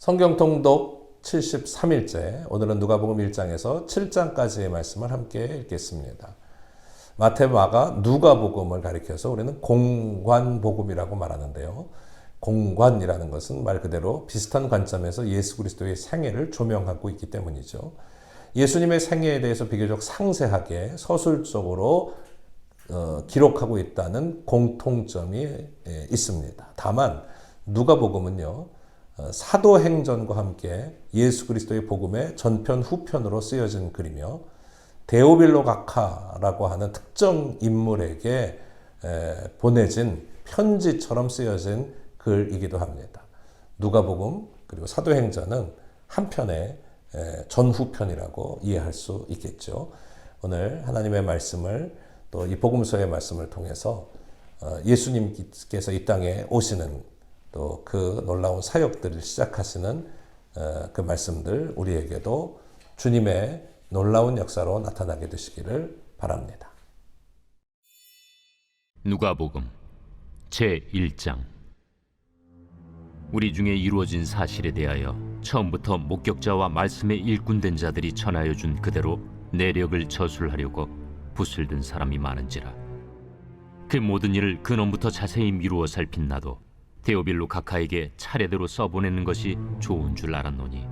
성경 통독 73일째, 오늘은 누가복음 1장에서 7장까지의 말씀을 함께 읽겠습니다. 마태, 마가, 누가복음을 가리켜서 우리는 공관복음이라고 말하는데요. 공관이라는 것은 말 그대로 비슷한 관점에서 예수 그리스도의 생애를 조명하고 있기 때문이죠. 예수님의 생애에 대해서 비교적 상세하게 서술적으로 기록하고 있다는 공통점이 있습니다. 다만 누가복음은요, 사도행전과 함께 예수 그리스도의 복음의 전편 후편으로 쓰여진 글이며 데오빌로 각하라고 하는 특정 인물에게 보내진 편지처럼 쓰여진 글이기도 합니다. 누가복음 그리고 사도행전은 한편의 전후편이라고 이해할 수 있겠죠. 오늘 하나님의 말씀을 또 이 복음서의 말씀을 통해서 예수님께서 이 땅에 오시는 또 그 놀라운 사역들을 시작하시는 그 말씀들 우리에게도 주님의 놀라운 역사로 나타나게 되시기를 바랍니다. 누가복음 제1장. 우리 중에 이루어진 사실에 대하여 처음부터 목격자와 말씀에 일꾼된 자들이 전하여 준 그대로 내력을 저술하려고 붓을 든 사람이 많은지라. 그 모든 일을 근원부터 자세히 미루어 살핀 나도 데오빌로 각하에게 차례대로 써보내는 것이 좋은 줄 알았노니,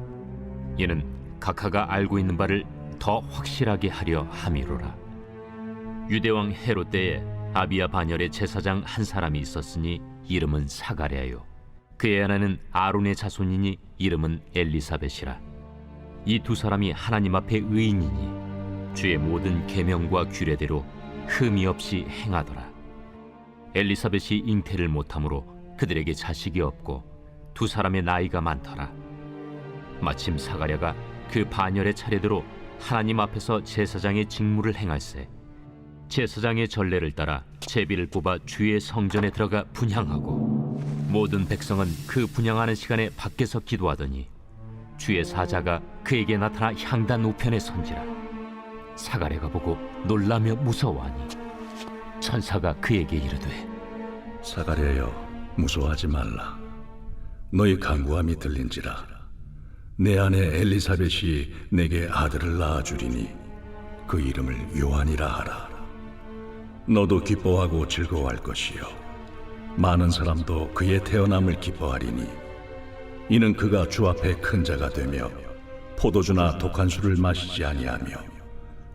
이는 각하가 알고 있는 바를 더 확실하게 하려 함이로라. 유대왕 헤롯 때에 아비야 반열의 제사장 한 사람이 있었으니 이름은 사가랴요. 그의 아내는 아론의 자손이니 이름은 엘리사벳이라. 이 두 사람이 하나님 앞에 의인이니 주의 모든 계명과 규례대로 흠이 없이 행하더라. 엘리사벳이 잉태를 못하므로 그들에게 자식이 없고 두 사람의 나이가 많더라. 마침 사가랴가 그 반열의 차례대로 하나님 앞에서 제사장의 직무를 행할세 제사장의 전례를 따라 제비를 뽑아 주의 성전에 들어가 분향하고, 모든 백성은 그 분향하는 시간에 밖에서 기도하더니 주의 사자가 그에게 나타나 향단 우편에 선지라. 사가랴가 보고 놀라며 무서워하니 천사가 그에게 이르되, 사가랴여, 무서워하지 말라. 너희 간구함이 들린지라. 내 아내 엘리사벳이 내게 아들을 낳아주리니 그 이름을 요한이라 하라. 너도 기뻐하고 즐거워할 것이요, 많은 사람도 그의 태어남을 기뻐하리니, 이는 그가 주 앞에 큰 자가 되며 포도주나 독한 술을 마시지 아니하며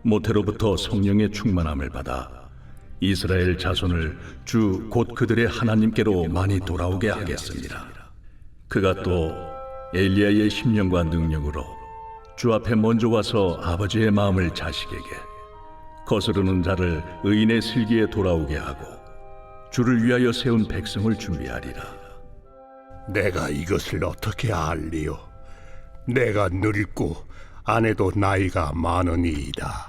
모태로부터 성령의 충만함을 받아 이스라엘 자손을 주 곧 그들의 하나님께로 많이 돌아오게 하겠습니다. 그가 또 엘리야의 심령과 능력으로 주 앞에 먼저 와서 아버지의 마음을 자식에게, 거스르는 자를 의인의 슬기에 돌아오게 하고 주를 위하여 세운 백성을 준비하리라. 내가 이것을 어떻게 알리요? 내가 늙고 아내도 나이가 많으니이다.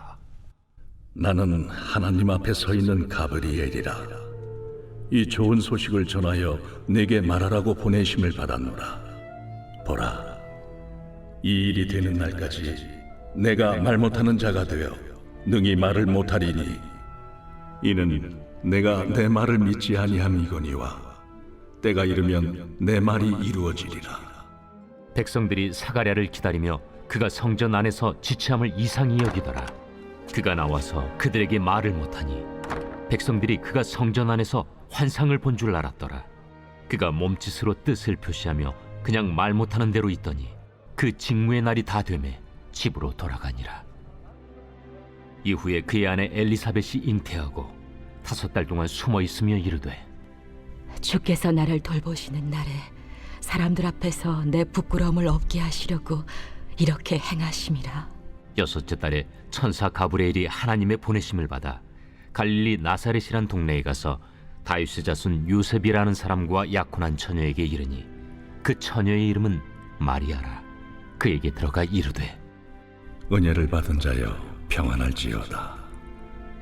나는 하나님 앞에 서 있는 가브리엘이라. 이 좋은 소식을 전하여 내게 말하라고 보내심을 받았노라. 보라, 이 일이 되는 날까지 내가 말 못하는 자가 되어 능히 말을 못하리니, 이는 내가 내 말을 믿지 아니함이거니와 때가 이르면 내 말이 이루어지리라. 백성들이 사가랴를 기다리며 그가 성전 안에서 지체함을 이상히 여기더라. 그가 나와서 그들에게 말을 못하니 백성들이 그가 성전 안에서 환상을 본 줄 알았더라. 그가 몸짓으로 뜻을 표시하며 그냥 말 못하는 대로 있더니 그 직무의 날이 다 되매 집으로 돌아가니라. 이후에 그의 아내 엘리사벳이 잉태하고 5달 동안 숨어 있으며 이르되, 주께서 나를 돌보시는 날에 사람들 앞에서 내 부끄러움을 없게 하시려고 이렇게 행하심이라. 6째 달에 천사 가브리엘이 하나님의 보내심을 받아 갈릴리 나사렛이란 동네에 가서 다윗의 자손 요셉이라는 사람과 약혼한 처녀에게 이르니, 그 처녀의 이름은 마리아라. 그에게 들어가 이르되, 은혜를 받은 자여, 평안할지어다.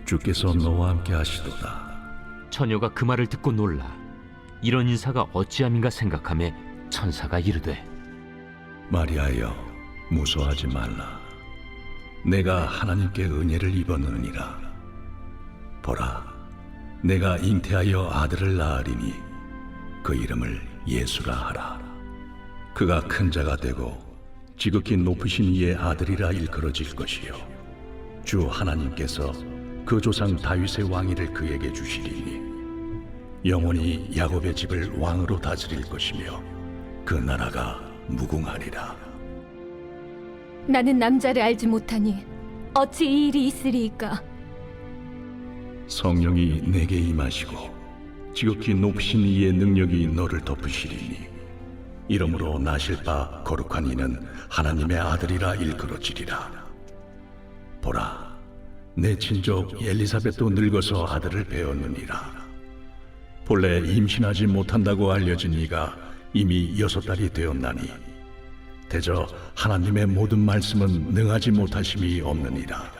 주께서 너와 함께 하시도다. 처녀가 그 말을 듣고 놀라 이런 인사가 어찌함인가 생각하며 천사가 이르되, 마리아여, 무서워하지 말라. 내가 하나님께 은혜를 입었느니라. 보라, 내가 잉태하여 아들을 낳으리니 그 이름을 예수라 하라. 그가 큰 자가 되고 지극히 높으신 이의 아들이라 일컬어질 것이요 주 하나님께서 그 조상 다윗의 왕위를 그에게 주시리니 영원히 야곱의 집을 왕으로 다스릴 것이며 그 나라가 무궁하리라. 나는 남자를 알지 못하니 어찌 이 일이 있으리이까? 성령이 내게 임하시고 지극히 높으신 이의 능력이 너를 덮으시리니 이러므로 나실 바 거룩한 이는 하나님의 아들이라 일컬어지리라. 보라, 내 친족 엘리사벳도 늙어서 아들을 배었느니라. 본래 임신하지 못한다고 알려진 이가 이미 6달이 되었나니 대저 하나님의 모든 말씀은 능하지 못하심이 없느니라.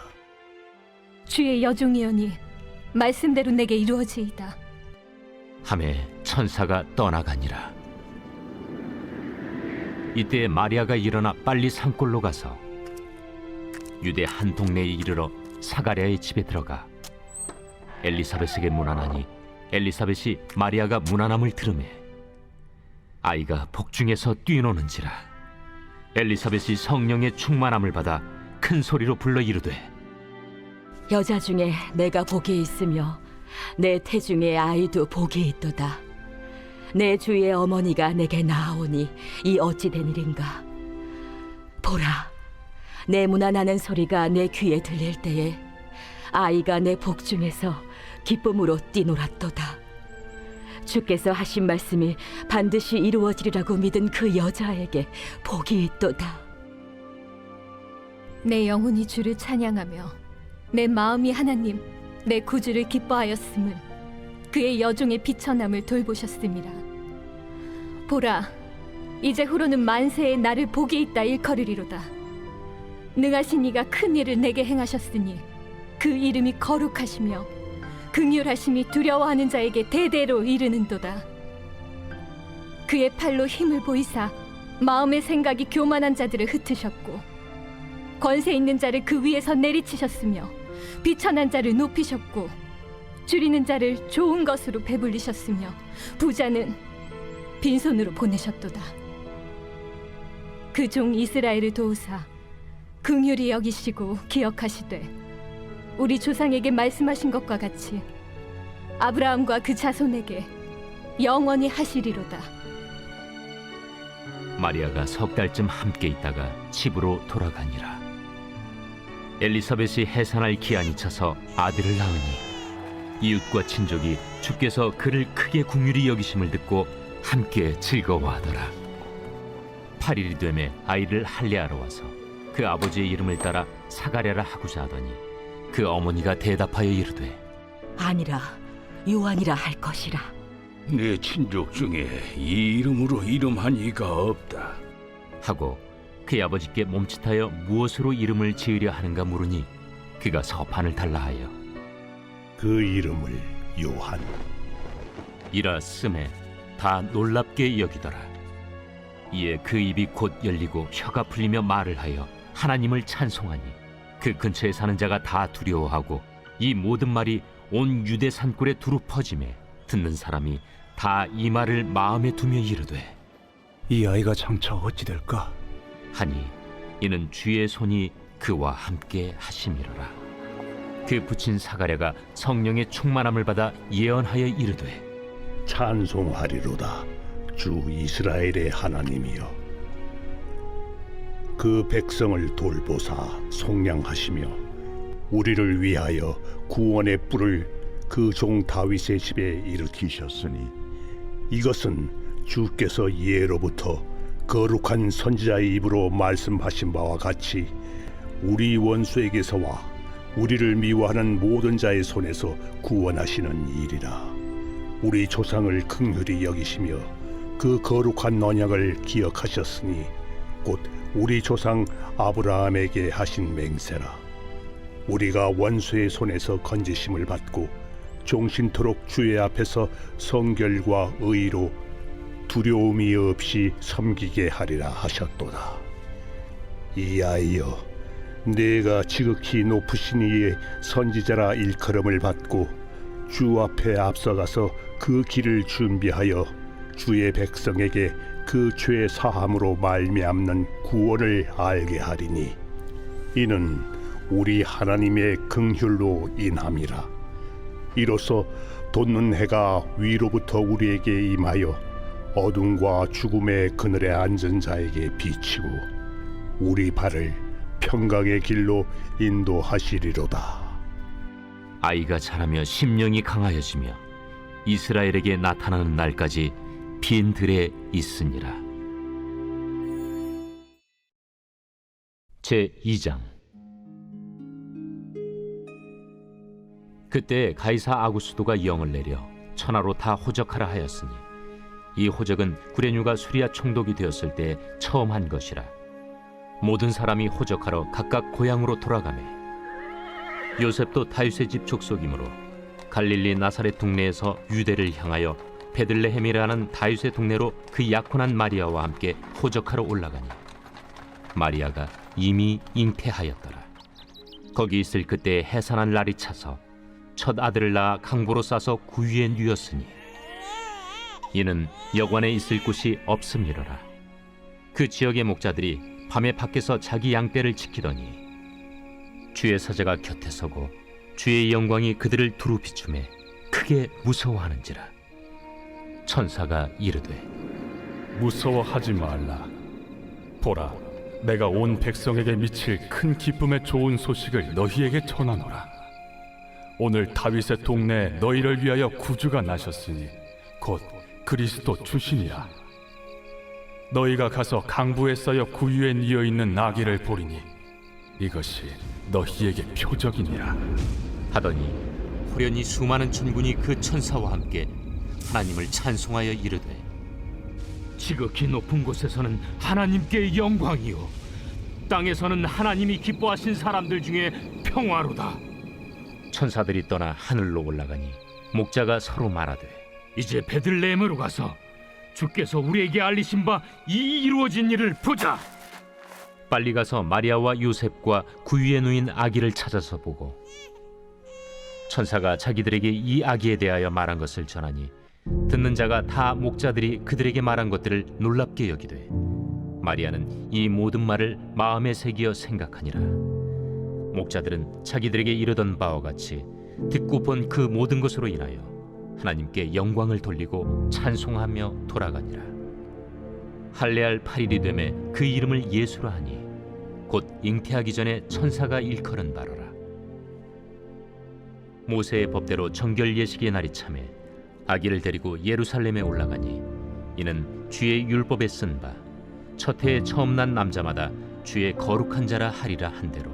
주의 여종이오니 말씀대로 내게 이루어지이다. 하매 천사가 떠나가니라. 이때 마리아가 일어나 빨리 산골로 가서 유대 한 동네에 이르러 사가랴의 집에 들어가 엘리사벳에게 문안하니 엘리사벳이 마리아가 문안함을 들으매 아이가 복중에서 뛰노는지라. 엘리사벳이 성령의 충만함을 받아 큰 소리로 불러 이르되 여자 중에 내가 복이 있으며 내 태중에 아이도 복이 있도다. 내 주의 어머니가 내게 나아오니 이 어찌 된 일인가. 보라, 내 문안하는 소리가 내 귀에 들릴 때에 아이가 내 복중에서 기쁨으로 뛰놀았도다. 주께서 하신 말씀이 반드시 이루어지리라고 믿은 그 여자에게 복이 있도다. 내 영혼이 주를 찬양하며 내 마음이 하나님 내 구주를 기뻐하였음을 그의 여종의 비천함을 돌보셨음이라. 보라, 이제 후로는 만세에 나를 복이 있다 일컬으리로다. 능하신 이가 큰 일을 내게 행하셨으니 그 이름이 거룩하시며 긍휼하심이 두려워하는 자에게 대대로 이르는도다. 그의 팔로 힘을 보이사 마음의 생각이 교만한 자들을 흩으셨고 권세 있는 자를 그 위에서 내리치셨으며 비천한 자를 높이셨고 줄이는 자를 좋은 것으로 배불리셨으며 부자는 빈손으로 보내셨도다. 그 종 이스라엘을 도우사 긍휼히 여기시고 기억하시되 우리 조상에게 말씀하신 것과 같이 아브라함과 그 자손에게 영원히 하시리로다. 마리아가 3달쯤 함께 있다가 집으로 돌아가니라. 엘리사벳이 해산할 기한이 차서 아들을 낳으니 이웃과 친족이 주께서 그를 크게 긍휼히 여기심을 듣고 함께 즐거워하더라. 8일이 되매 아이를 할례하러 와서 그 아버지의 이름을 따라 사가랴라 하고자 하더니 그 어머니가 대답하여 이르되 아니라 요한이라 할 것이라. 내 친족 중에 이 이름으로 이름한 이가 없다. 하고 그의 아버지께 몸짓하여 무엇으로 이름을 지으려 하는가 물으니 그가 서판을 달라 하여 그 이름을 요한. 이라 쓰매 다 놀랍게 여기더라. 이에 그 입이 곧 열리고 혀가 풀리며 말을 하여 하나님을 찬송하니 그 근처에 사는 자가 다 두려워하고 이 모든 말이 온 유대 산골에 두루 퍼지매 듣는 사람이 다 이 말을 마음에 두며 이르되 이 아이가 장차 어찌 될까? 하니 이는 주의 손이 그와 함께 하심이로라. 그 부친 사가랴가 성령의 충만함을 받아 예언하여 이르되 찬송하리로다. 주 이스라엘의 하나님이여. 그 백성을 돌보사 속량하시며 우리를 위하여 구원의 뿔을 그 종 다윗의 집에 일으키셨으니 이것은 주께서 예로부터 거룩한 선지자의 입으로 말씀하신 바와 같이 우리 원수에게서와 우리를 미워하는 모든 자의 손에서 구원하시는 일이라. 우리 조상을 긍휼히 여기시며 그 거룩한 언약을 기억하셨으니 곧 우리 조상 아브라함에게 하신 맹세라. 우리가 원수의 손에서 건지심을 받고 종신토록 주의 앞에서 성결과 의로 두려움이 없이 섬기게 하리라 하셨도다. 이 아이여, 내가 지극히 높으신 이의 선지자라 일컬음을 받고 주 앞에 앞서가서 그 길을 준비하여 주의 백성에게 그 죄 사함으로 말미암는 구원을 알게 하리니 이는 우리 하나님의 긍휼로 인함이라. 이로써 돋는 해가 위로부터 우리에게 임하여 어둠과 죽음의 그늘에 앉은 자에게 비치고 우리 발을 평강의 길로 인도하시리로다. 아이가 자라며 심령이 강하여지며 이스라엘에게 나타나는 날까지 빈 들에 있으니라. 제2장. 그때 가이사 아구스도가 영을 내려 천하로 다 호적하라 하였으니 이 호적은 구레뉴가 수리아 총독이 되었을 때 처음 한 것이라. 모든 사람이 호적하러 각각 고향으로 돌아가매 요셉도 다윗의 집 족속이므로 갈릴리 나사렛 동네에서 유대를 향하여 베들레헴이라는 다윗의 동네로 그 약혼한 마리아와 함께 호적하러 올라가니 마리아가 이미 잉태하였더라. 거기 있을 그때 해산한 날이 차서 첫 아들을 낳아 강보로 싸서 구유에 누였으니 이는 여관에 있을 곳이 없음이로라. 그 지역의 목자들이 밤에 밖에서 자기 양떼를 지키더니 주의 사자가 곁에 서고 주의 영광이 그들을 두루 비추매 크게 무서워하는지라. 천사가 이르되 무서워하지 말라. 보라, 내가 온 백성에게 미칠 큰 기쁨의 좋은 소식을 너희에게 전하노라. 오늘 다윗의 동네에 너희를 위하여 구주가 나셨으니 곧 그리스도 주시니라. 너희가 가서 강부에 쌓여 구유에 뉘어 있는 나귀를 보리니 이것이 너희에게 표적이니라. 하더니 호련히 수많은 천군이 그 천사와 함께 하나님을 찬송하여 이르되 지극히 높은 곳에서는 하나님께 영광이요 땅에서는 하나님이 기뻐하신 사람들 중에 평화로다. 천사들이 떠나 하늘로 올라가니 목자가 서로 말하되 이제 베들레헴으로 가서 주께서 우리에게 알리신 바 이 이루어진 일을 보자. 빨리 가서 마리아와 요셉과 구유에 누인 아기를 찾아서 보고 천사가 자기들에게 이 아기에 대하여 말한 것을 전하니 듣는 자가 다 목자들이 그들에게 말한 것들을 놀랍게 여기되 마리아는 이 모든 말을 마음에 새기어 생각하니라. 목자들은 자기들에게 이르던 바와 같이 듣고 본 그 모든 것으로 인하여 하나님께 영광을 돌리고 찬송하며 돌아가니라. 할례할 8일이 되매 그 이름을 예수라 하니 곧 잉태하기 전에 천사가 일컬은 바로라. 모세의 법대로 정결 예식의 날이 차매 아기를 데리고 예루살렘에 올라가니 이는 주의 율법에 쓴 바 첫 해에 처음 난 남자마다 주의 거룩한 자라 하리라 한 대로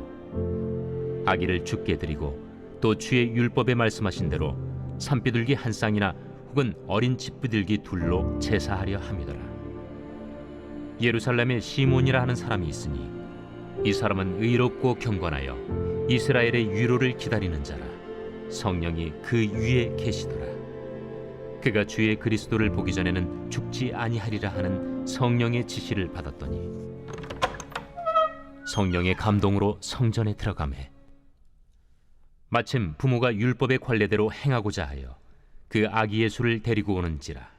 아기를 죽게 드리고 또 주의 율법에 말씀하신 대로 산비둘기 한 쌍이나 혹은 어린 집비둘기 둘로 제사하려 함이더라. 예루살렘에 시몬이라 하는 사람이 있으니 이 사람은 의롭고 경건하여 이스라엘의 위로를 기다리는 자라. 성령이 그 위에 계시더라. 그가 주의 그리스도를 보기 전에는 죽지 아니하리라 하는 성령의 지시를 받았더니 성령의 감동으로 성전에 들어가매 마침 부모가 율법의 관례대로 행하고자 하여 그 아기 예수를 데리고 오는지라.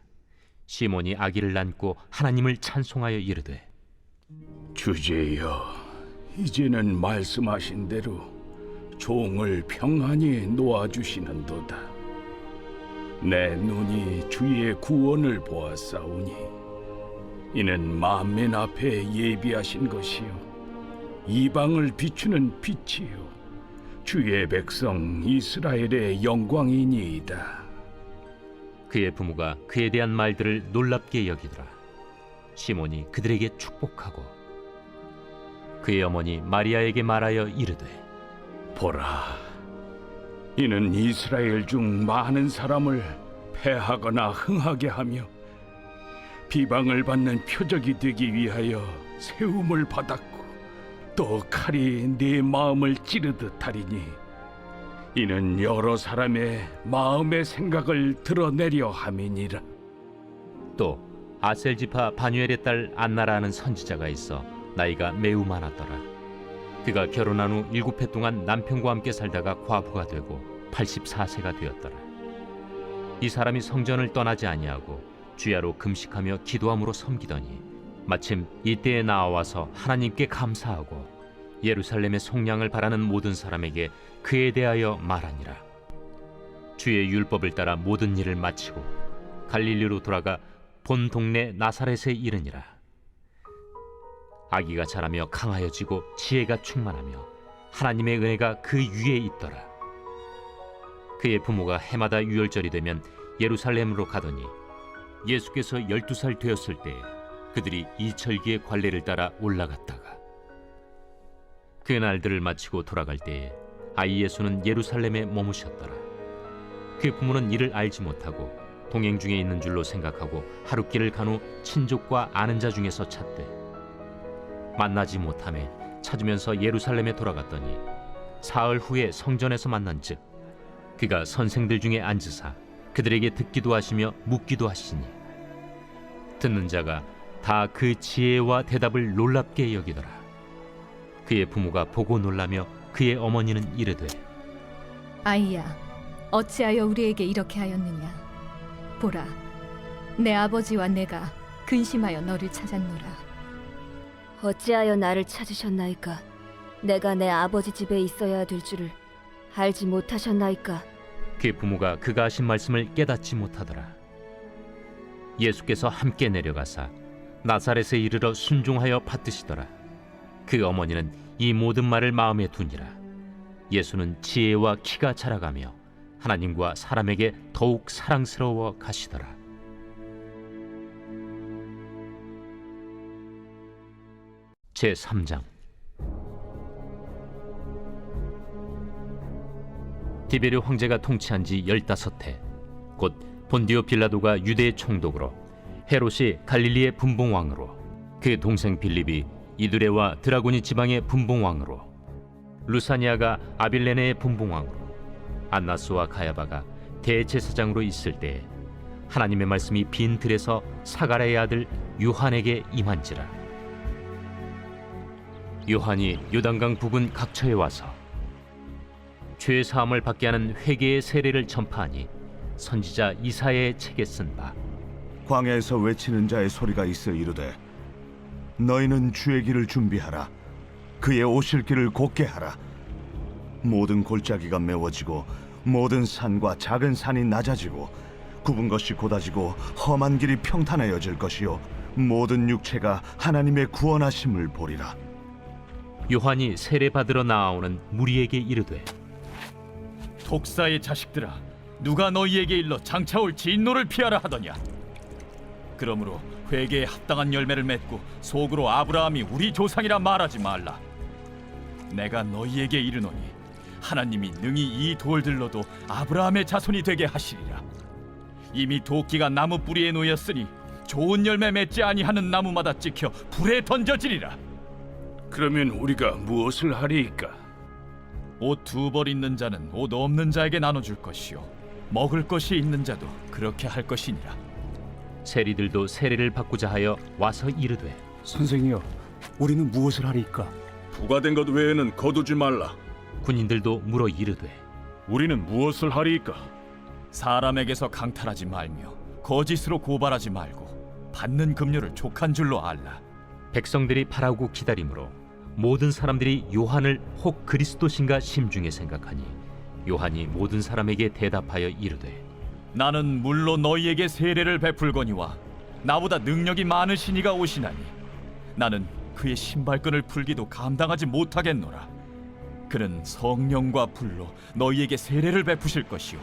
시몬이 아기를 안고 하나님을 찬송하여 이르되 주제여, 이제는 말씀하신 대로 종을 평안히 놓아주시는도다. 내 눈이 주의 구원을 보았사오니 이는 만민 앞에 예비하신 것이요 이방을 비추는 빛이요 주의 백성 이스라엘의 영광이니이다. 그의 부모가 그에 대한 말들을 놀랍게 여기더라. 시몬이 그들에게 축복하고 그의 어머니 마리아에게 말하여 이르되 보라, 이는 이스라엘 중 많은 사람을 패하거나 흥하게 하며 비방을 받는 표적이 되기 위하여 세움을 받았고 또 칼이 네 마음을 찌르듯 하리니 이는 여러 사람의 마음의 생각을 드러내려 함이니라. 또 아셀 지파 바누엘의 딸 안나라는 선지자가 있어 나이가 매우 많았더라. 그가 결혼한 후 7해 동안 남편과 함께 살다가 과부가 되고 84세가 되었더라. 이 사람이 성전을 떠나지 아니하고 주야로 금식하며 기도함으로 섬기더니 마침 이때에 나와서 하나님께 감사하고 예루살렘의 속량을 바라는 모든 사람에게 그에 대하여 말하니라. 주의 율법을 따라 모든 일을 마치고 갈릴리로 돌아가 본 동네 나사렛에 이르니라. 아기가 자라며 강하여지고 지혜가 충만하며 하나님의 은혜가 그 위에 있더라. 그의 부모가 해마다 유월절이 되면 예루살렘으로 가더니 예수께서 12살 되었을 때 그들이 이철기의 관례를 따라 올라갔다가 그 날들을 마치고 돌아갈 때에 아이 예수는 예루살렘에 머무셨더라. 그 부모는 이를 알지 못하고 동행 중에 있는 줄로 생각하고 하룻길을 간 후 친족과 아는 자 중에서 찾되 만나지 못하매 찾으면서 예루살렘에 돌아갔더니 사흘 후에 성전에서 만난즉 그가 선생들 중에 앉으사 그들에게 듣기도 하시며 묻기도 하시니 듣는 자가 다 그 지혜와 대답을 놀랍게 여기더라. 그의 부모가 보고 놀라며 그의 어머니는 이르되 아이야, 어찌하여 우리에게 이렇게 하였느냐? 보라, 내 아버지와 내가 근심하여 너를 찾았노라. 어찌하여 나를 찾으셨나이까? 내가 내 아버지 집에 있어야 될 줄을 알지 못하셨나이까? 그 부모가 그가 하신 말씀을 깨닫지 못하더라. 예수께서 함께 내려가사 나사렛에 이르러 순종하여 받드시더라. 그 어머니는 이 모든 말을 마음에 두니라. 예수는 지혜와 키가 자라가며 하나님과 사람에게 더욱 사랑스러워 가시더라. 제3장. 디베르 황제가 통치한 지 15해 곧 본디오 빌라도가 유대의 총독으로 헤롯이 갈릴리의 분봉왕으로 그 동생 빌립이 이두레와 드라고니 지방의 분봉왕으로 루사니아가 아빌레네의 분봉왕으로 안나스와 가야바가 대제사장으로 있을 때에 하나님의 말씀이 빈 들에서 사가랴의 아들 요한에게 임한지라. 요한이 요단강 부근 각처에 와서 죄 사함을 받게 하는 회개의 세례를 전파하니 선지자 이사야의 책에 쓴 바 광야에서 외치는 자의 소리가 있어 이르되 너희는 주의 길을 준비하라. 그의 오실 길을 곧게 하라. 모든 골짜기가 메워지고 모든 산과 작은 산이 낮아지고 굽은 것이 곧아지고 험한 길이 평탄하여질 것이요 모든 육체가 하나님의 구원하심을 보리라. 요한이 세례 받으러 나아오는 무리에게 이르되 독사의 자식들아, 누가 너희에게 일러 장차올 진노를 피하라 하더냐? 그러므로 회개에 합당한 열매를 맺고 속으로 아브라함이 우리 조상이라 말하지 말라. 내가 너희에게 이르노니 하나님이 능히 이 돌들로도 아브라함의 자손이 되게 하시리라. 이미 도끼가 나무 뿌리에 놓였으니 좋은 열매 맺지 아니하는 나무마다 찍혀 불에 던져지리라. 그러면 우리가 무엇을 하리이까? 옷 2벌 있는 자는 옷 없는 자에게 나눠줄 것이요 먹을 것이 있는 자도 그렇게 할 것이니라. 세리들도 세례를 받고자 하여 와서 이르되 선생이여, 우리는 무엇을 하리이까? 부과된 것 외에는 거두지 말라. 군인들도 물어 이르되 우리는 무엇을 하리이까? 사람에게서 강탈하지 말며 거짓으로 고발하지 말고 받는 급료를 족한 줄로 알라. 백성들이 바라고 기다림으로 모든 사람들이 요한을 혹 그리스도신가 심중에 생각하니 요한이 모든 사람에게 대답하여 이르되 나는 물로 너희에게 세례를 베풀거니와 나보다 능력이 많으신 이가 오시나니 나는 그의 신발끈을 풀기도 감당하지 못하겠노라. 그는 성령과 불로 너희에게 세례를 베푸실 것이요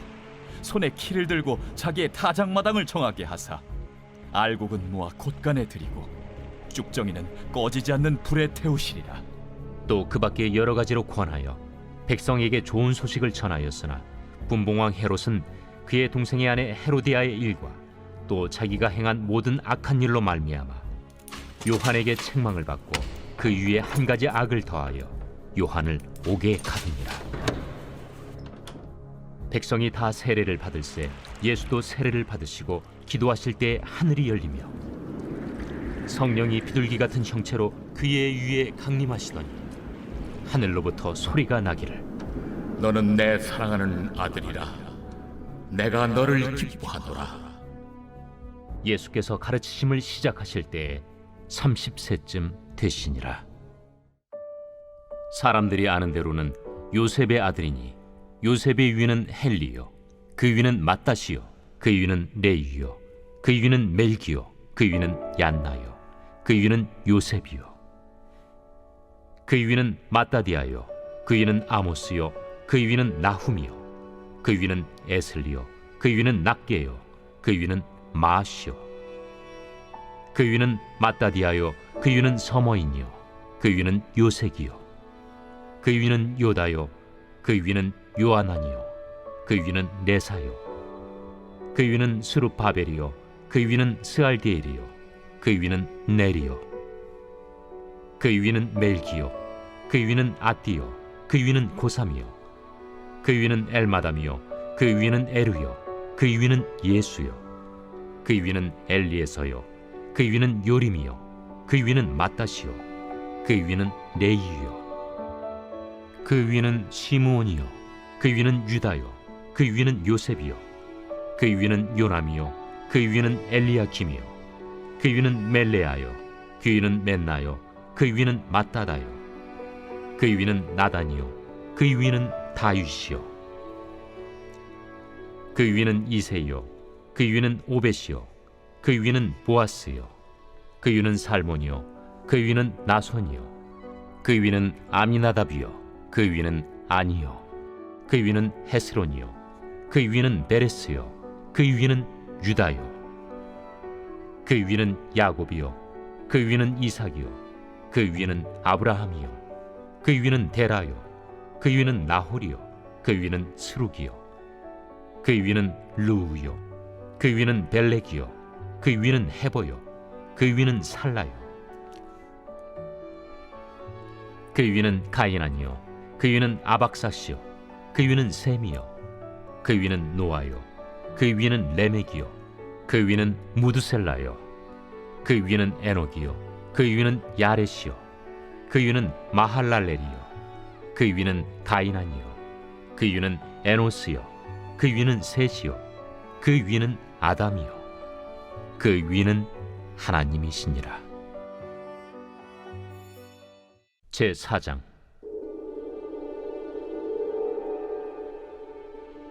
손에 키를 들고 자기의 타작마당을 정하게 하사 알곡은 모아 곶간에 들이고 쭉정이는 꺼지지 않는 불에 태우시리라. 또 그 밖에 여러 가지로 권하여 백성에게 좋은 소식을 전하였으나 분봉왕 헤롯은 그의 동생의 아내 헤로디아의 일과 또 자기가 행한 모든 악한 일로 말미암아 요한에게 책망을 받고 그 위에 한 가지 악을 더하여 요한을 옥에 가두니라. 백성이 다 세례를 받을새 예수도 세례를 받으시고 기도하실 때 하늘이 열리며 성령이 비둘기 같은 형체로 그의 위에 강림하시더니 하늘로부터 소리가 나기를 너는 내 사랑하는 아들이라. 내가 너를 기뻐하노라. 예수께서 가르치심을 시작하실 때에 30세쯤 되시니라. 사람들이 아는 대로는 요셉의 아들이니 요셉의 위는 헬리요, 그 위는 마따시요, 그 위는 레위요, 그 위는 멜기요, 그 위는 얀나요, 그 위는 요셉이요, 그 위는 마따디아요, 그 위는 아모스요, 그 위는 나훔이요, 그 위는 에슬리요, 그 위는 낫게요, 그 위는 마시요, 그 위는 마따디아요, 그 위는 서머인이요, 그 위는 요색이요, 그 위는 요다요, 그 위는 요아난이요, 그 위는 네사요, 그 위는 스룹바벨이요, 그 위는 스알디엘이요, 그 위는 네리요, 그 위는 멜기요, 그 위는 아띠요, 그 위는 고삼이요, 그 위는 엘마담이요, 그 위는 에르요, 그 위는 예수요, 그 위는 엘리에서요, 그 위는 요림이요, 그 위는 마따시요, 그 위는 레이요, 그 위는 시므온이요, 그 위는 유다요, 그 위는 요셉이요, 그 위는 요남이요, 그 위는 엘리야킴이요, 그 위는 멜레아요, 그 위는 멘나요, 그 위는 마따다요, 그 위는 나단이요, 그 위는 다윗이요, 그 위는 이세요, 그 위는 오벳이요, 그 위는 보아스요, 그 위는 살몬이요, 그 위는 나손이요, 그 위는 아미나답이요, 그 위는 아니요, 그 위는 헤스론이요, 그 위는 베레스요, 그 위는 유다요, 그 위는 야곱이요, 그 위는 이삭이요, 그 위는 아브라함이요, 그 위는 데라요, 그 위는 나홀이요, 그 위는 스룩이요, 그 위는 루우요, 그 위는 벨렉이요, 그 위는 헤보요, 그 위는 살라요, 그 위는 가이난이요, 그 위는 아박사시요, 그 위는 셈이요, 그 위는 노아요, 그 위는 레멕이요, 그 위는 무드셀라요, 그 위는 에녹이요, 그 위는 야렛이요, 그 위는 마할랄렐이요, 그 위는 가이난이요, 그 위는 에노스요, 그 위는 셋이요, 그 위는 아담이요, 그 위는 하나님이시니라. 제4장.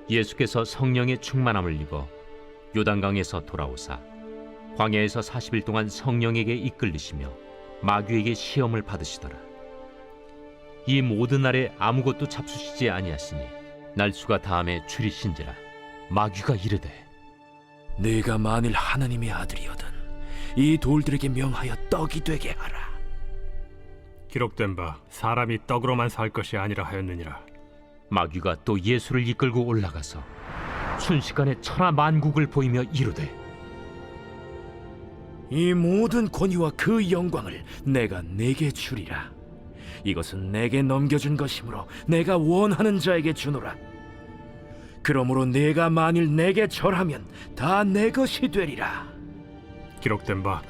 예수께서 성령의 충만함을 입어 요단강에서 돌아오사 광야에서 40일 동안 성령에게 이끌리시며 마귀에게 시험을 받으시더라. 이 모든 날에 아무것도 잡수시지 아니하시니 날수가 다함에 줄이신지라. 마귀가 이르되 네가 만일 하나님의 아들이거든 이 돌들에게 명하여 떡이 되게 하라. 기록된 바 사람이 떡으로만 살 것이 아니라 하였느니라. 마귀가 또 예수를 이끌고 올라가서 순식간에 천하 만국을 보이며 이르되 이 모든 권위와 그 영광을 내가 네게 주리라. 이것은 내게 넘겨준 것이므로 내가 원하는 자에게 주노라. 그러므로 네가 만일 내게 절하면 다 내 것이 되리라. 기록된 바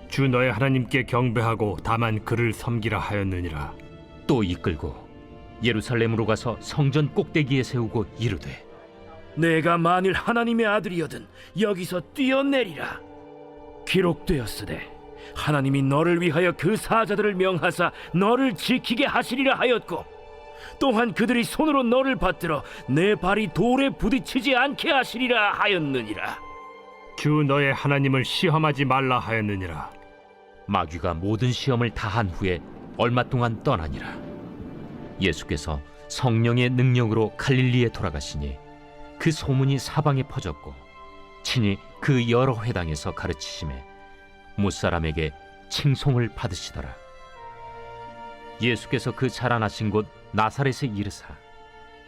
주 너의 하나님께 경배하고 다만 그를 섬기라 하였느니라. 또 이끌고 예루살렘으로 가서 성전 꼭대기에 세우고 이르되 내가 만일 하나님의 아들이거든 여기서 뛰어내리라. 기록되었으되 하나님이 너를 위하여 그 사자들을 명하사 너를 지키게 하시리라 하였고 또한 그들이 손으로 너를 받들어 내 발이 돌에 부딪히지 않게 하시리라 하였느니라. 주 너의 하나님을 시험하지 말라 하였느니라. 마귀가 모든 시험을 다한 후에 얼마 동안 떠나니라. 예수께서 성령의 능력으로 갈릴리에 돌아가시니 그 소문이 사방에 퍼졌고 친히 그 여러 회당에서 가르치심에 무사람에게 칭송을 받으시더라. 예수께서 그 자라나신 곳 나사렛에 이르사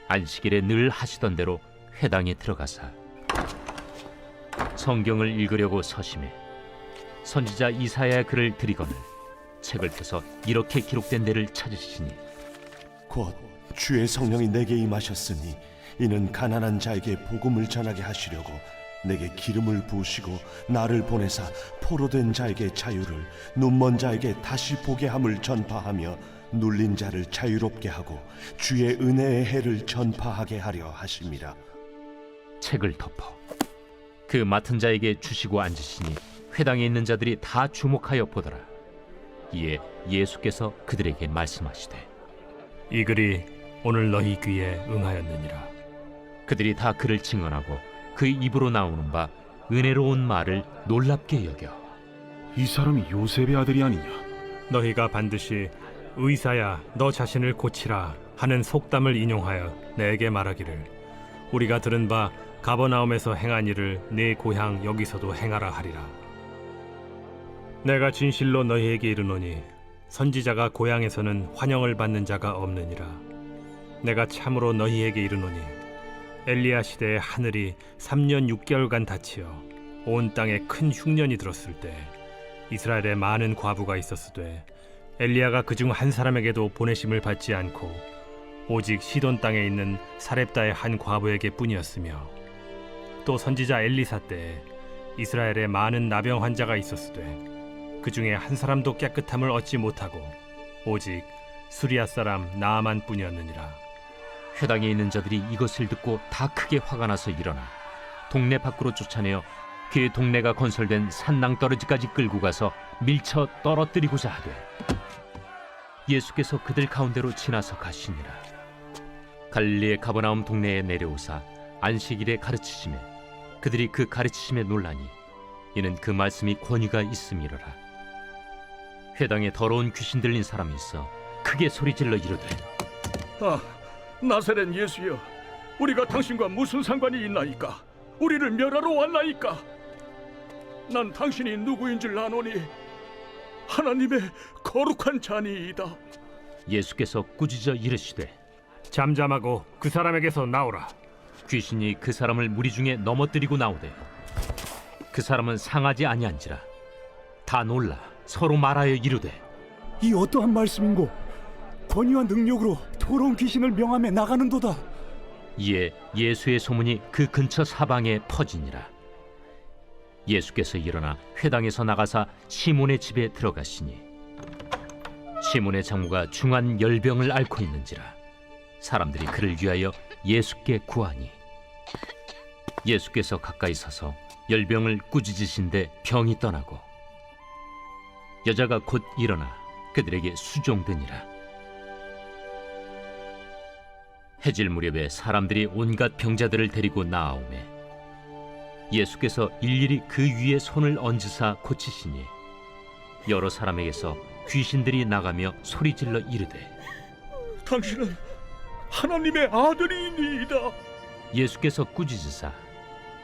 안식일에 늘 하시던 대로 회당에 들어가사 성경을 읽으려고 서심해 선지자 이사야의 글을 들이거늘 책을 펴서 이렇게 기록된 데를 찾으시니 곧 주의 성령이 내게 임하셨으니 이는 가난한 자에게 복음을 전하게 하시려고 내게 기름을 부으시고 나를 보내사 포로된 자에게 자유를 눈먼 자에게 다시 보게 함을 전파하며 눌린 자를 자유롭게 하고 주의 은혜의 해를 전파하게 하려 하심이라. 책을 덮어 그 맡은 자에게 주시고 앉으시니 회당에 있는 자들이 다 주목하여 보더라. 이에 예수께서 그들에게 말씀하시되 이 글이 오늘 너희 귀에 응하였느니라. 그들이 다 그를 증언하고 그 입으로 나오는 바 은혜로운 말을 놀랍게 여겨 이 사람이 요셉의 아들이 아니냐? 너희가 반드시 의사야 너 자신을 고치라 하는 속담을 인용하여 내게 말하기를 우리가 들은 바 가버나움에서 행한 일을 네 고향 여기서도 행하라 하리라. 내가 진실로 너희에게 이르노니 선지자가 고향에서는 환영을 받는 자가 없느니라. 내가 참으로 너희에게 이르노니 엘리야 시대에 하늘이 3년 6개월간 닫히어 온 땅에 큰 흉년이 들었을 때 이스라엘에 많은 과부가 있었으되 엘리야가 그중 한 사람에게도 보내심을 받지 않고 오직 시돈 땅에 있는 사렙다의 한 과부에게 뿐이었으며 또 선지자 엘리사 때에 이스라엘에 많은 나병 환자가 있었으되 그 중에 한 사람도 깨끗함을 얻지 못하고 오직 수리아 사람 나아만 뿐이었느니라. 회당에 있는 자들이 이것을 듣고 다 크게 화가 나서 일어나 동네 밖으로 쫓아내어 그 동네가 건설된 산낭떠러지까지 끌고 가서 밀쳐 떨어뜨리고자 하되 예수께서 그들 가운데로 지나서 가시니라. 갈릴리의 가버나움 동네에 내려오사 안식일에 가르치시매 그들이 그 가르치심에 놀라니 이는 그 말씀이 권위가 있음이로라. 회당에 더러운 귀신 들린 사람이 있어 크게 소리질러 이르되 아, 나사렛 예수여, 우리가 당신과 무슨 상관이 있나이까? 우리를 멸하러 왔나이까? 난 당신이 누구인 줄 아노니 하나님의 거룩한 자니이다. 예수께서 꾸짖어 이르시되 잠잠하고 그 사람에게서 나오라. 귀신이 그 사람을 무리 중에 넘어뜨리고 나오되 그 사람은 상하지 아니한지라. 다 놀라 서로 말하여 이르되 이 어떠한 말씀인고 권위와 능력으로 더러운 귀신을 명하며 나가는도다. 이에 예수의 소문이 그 근처 사방에 퍼지니라. 예수께서 일어나 회당에서 나가사 시몬의 집에 들어가시니 시몬의 장모가 중한 열병을 앓고 있는지라. 사람들이 그를 위하여 예수께 구하니 예수께서 가까이 서서 열병을 꾸짖으신데 병이 떠나고 여자가 곧 일어나 그들에게 수종드니라. 해질 무렵에 사람들이 온갖 병자들을 데리고 나아오매 예수께서 일일이 그 위에 손을 얹으사 고치시니 여러 사람에게서 귀신들이 나가며 소리질러 이르되 당신은 하나님의 아들이니이다. 예수께서 꾸짖으사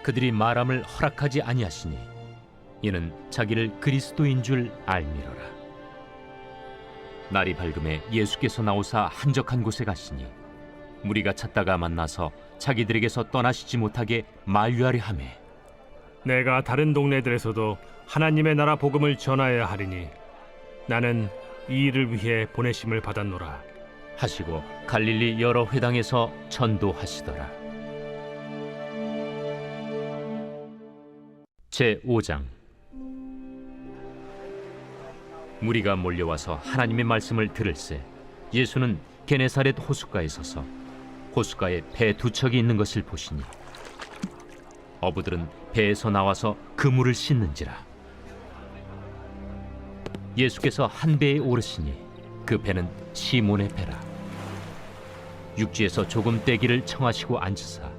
그들이 말함을 허락하지 아니하시니 이는 자기를 그리스도인 줄 알미러라. 날이 밝음에 예수께서 나오사 한적한 곳에 가시니 무리가 찾다가 만나서 자기들에게서 떠나시지 못하게 만류하려 하매 내가 다른 동네들에서도 하나님의 나라 복음을 전하여야 하리니 나는 이 일을 위해 보내심을 받았노라 하시고 갈릴리 여러 회당에서 전도하시더라. 제5장 무리가 몰려와서 하나님의 말씀을 들을새 예수는 게네사렛 호숫가에 서서 호숫가에 배 두 척이 있는 것을 보시니 어부들은 배에서 나와서 그물을 씻는지라. 예수께서 한 배에 오르시니 그 배는 시몬의 배라. 육지에서 조금 떼기를 청하시고 앉으사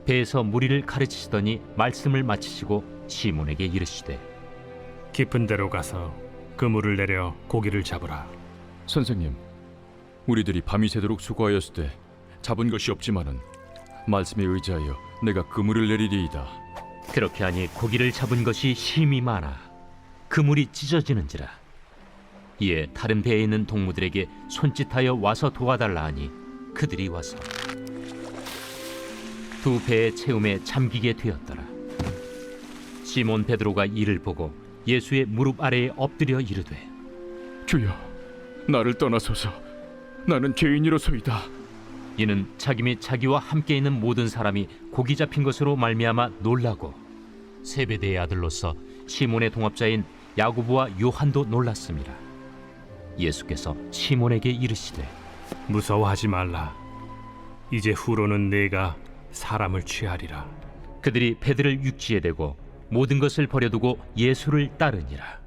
배에서 무리를 가르치시더니 말씀을 마치시고 시몬에게 이르시되 깊은 데로 가서 그물을 내려 고기를 잡으라. 선생님, 우리들이 밤이 새도록 수고하였을 때 잡은 것이 없지만은 말씀에 의지하여 내가 그물을 내리리이다. 그렇게 하니 고기를 잡은 것이 심히 많아 그물이 찢어지는지라. 이에 다른 배에 있는 동무들에게 손짓하여 와서 도와달라 하니 그들이 와서 두 배의 채움에 잠기게 되었더라. 시몬 베드로가 이를 보고 예수의 무릎 아래에 엎드려 이르되 주여, 나를 떠나소서. 나는 죄인이로소이다. 이는 자기 및 자기와 함께 있는 모든 사람이 고기 잡힌 것으로 말미암아 놀라고 세베대의 아들로서 시몬의 동업자인 야고보와 요한도 놀랐습니다. 예수께서 시몬에게 이르시되 무서워하지 말라. 이제 후로는 내가 사람을 취하리라. 그들이 베드를 육지에 대고 모든 것을 버려두고 예수를 따르니라.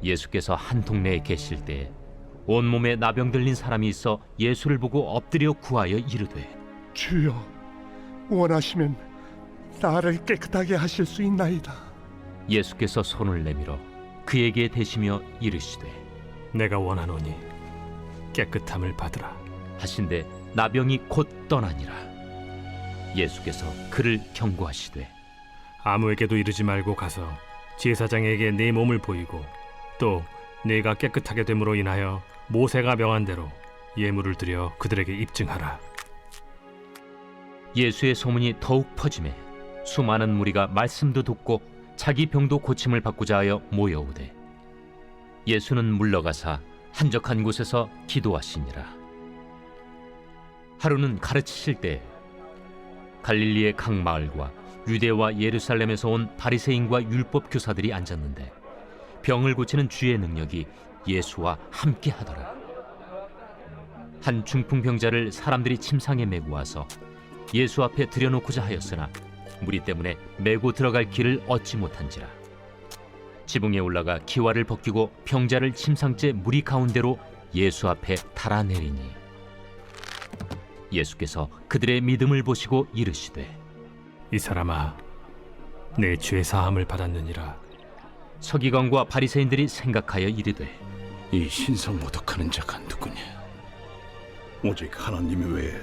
예수께서 한 동네에 계실 때에 온몸에 나병 들린 사람이 있어 예수를 보고 엎드려 구하여 이르되, 주여, 원하시면 나를 깨끗하게 하실 수 있나이다. 예수께서 손을 내밀어 그에게 대시며 이르시되, 내가 원하노니 깨끗함을 받으라 하신데 나병이 곧 떠나니라. 예수께서 그를 경고하시되, 아무에게도 이르지 말고 가서 제사장에게 네 몸을 보이고 또 네가 깨끗하게 됨으로 인하여 모세가 명한 대로 예물을 드려 그들에게 입증하라. 예수의 소문이 더욱 퍼지매 수많은 무리가 말씀도 듣고 자기 병도 고침을 받고자 하여 모여오되, 예수는 물러가사 한적한 곳에서 기도하시니라. 하루는 가르치실 때 갈릴리의 각 마을과 유대와 예루살렘에서 온 바리새인과 율법 교사들이 앉았는데 병을 고치는 주의 능력이 예수와 함께 하더라. 한 중풍병자를 사람들이 침상에 메고 와서 예수 앞에 들여놓고자 하였으나 무리 때문에 메고 들어갈 길을 얻지 못한지라. 지붕에 올라가 기와를 벗기고 병자를 침상째 무리 가운데로 예수 앞에 달아내리니, 예수께서 그들의 믿음을 보시고 이르시되, 이 사람아, 내 죄 사함을 받았느니라. 서기관과 바리새인들이 생각하여 이르되, 이 신성모독하는 자가 누구냐? 오직 하나님 외에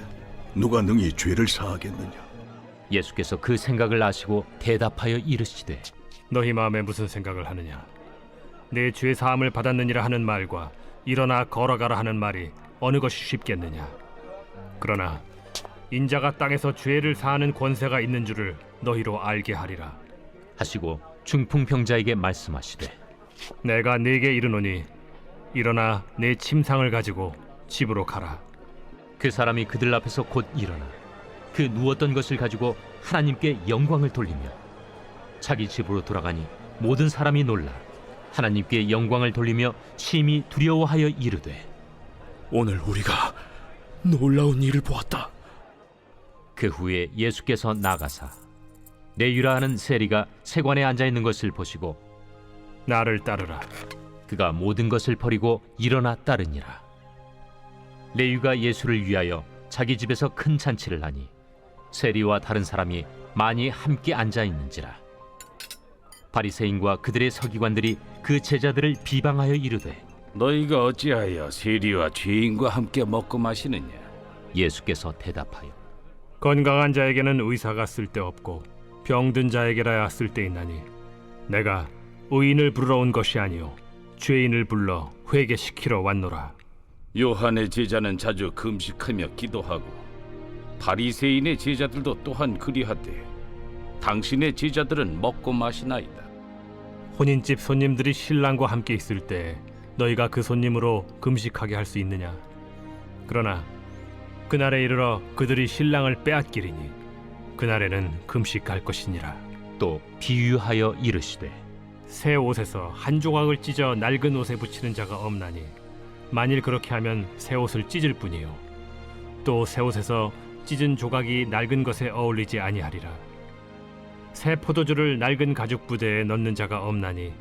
누가 능히 죄를 사하겠느냐? 예수께서 그 생각을 아시고 대답하여 이르시되, 너희 마음에 무슨 생각을 하느냐? 내 죄 사함을 받았느니라 하는 말과 일어나 걸어가라 하는 말이 어느 것이 쉽겠느냐? 그러나 인자가 땅에서 죄를 사하는 권세가 있는 줄을 너희로 알게 하리라 하시고 중풍병자에게 말씀하시되, 내가 네게 이르노니 일어나 내 침상을 가지고 집으로 가라. 그 사람이 그들 앞에서 곧 일어나 그 누웠던 것을 가지고 하나님께 영광을 돌리며 자기 집으로 돌아가니 모든 사람이 놀라 하나님께 영광을 돌리며 심히 두려워하여 이르되, 오늘 우리가 놀라운 일을 보았다. 그 후에 예수께서 나가사 레위라 하는 세리가 세관에 앉아 있는 것을 보시고 나를 따르라. 그가 모든 것을 버리고 일어나 따르니라. 레위가 예수를 위하여 자기 집에서 큰 잔치를 하니 세리와 다른 사람이 많이 함께 앉아 있는지라. 바리새인과 그들의 서기관들이 그 제자들을 비방하여 이르되, 너희가 어찌하여 세리와 죄인과 함께 먹고 마시느냐? 예수께서 대답하여, 건강한 자에게는 의사가 쓸데없고 병든 자에게라야 쓸데있나니 내가 의인을 부르러 온 것이 아니요 죄인을 불러 회개시키러 왔노라. 요한의 제자는 자주 금식하며 기도하고 바리새인의 제자들도 또한 그리하되 당신의 제자들은 먹고 마시나이다. 혼인집 손님들이 신랑과 함께 있을 때 너희가 그 손님으로 금식하게 할 수 있느냐? 그러나 그날에 이르러 그들이 신랑을 빼앗기리니 그날에는 금식할 것이니라. 또 비유하여 이르시되, 새 옷에서 한 조각을 찢어 낡은 옷에 붙이는 자가 없나니 만일 그렇게 하면 새 옷을 찢을 뿐이요 또 새 옷에서 찢은 조각이 낡은 것에 어울리지 아니하리라. 새 포도주를 낡은 가죽 부대에 넣는 자가 없나니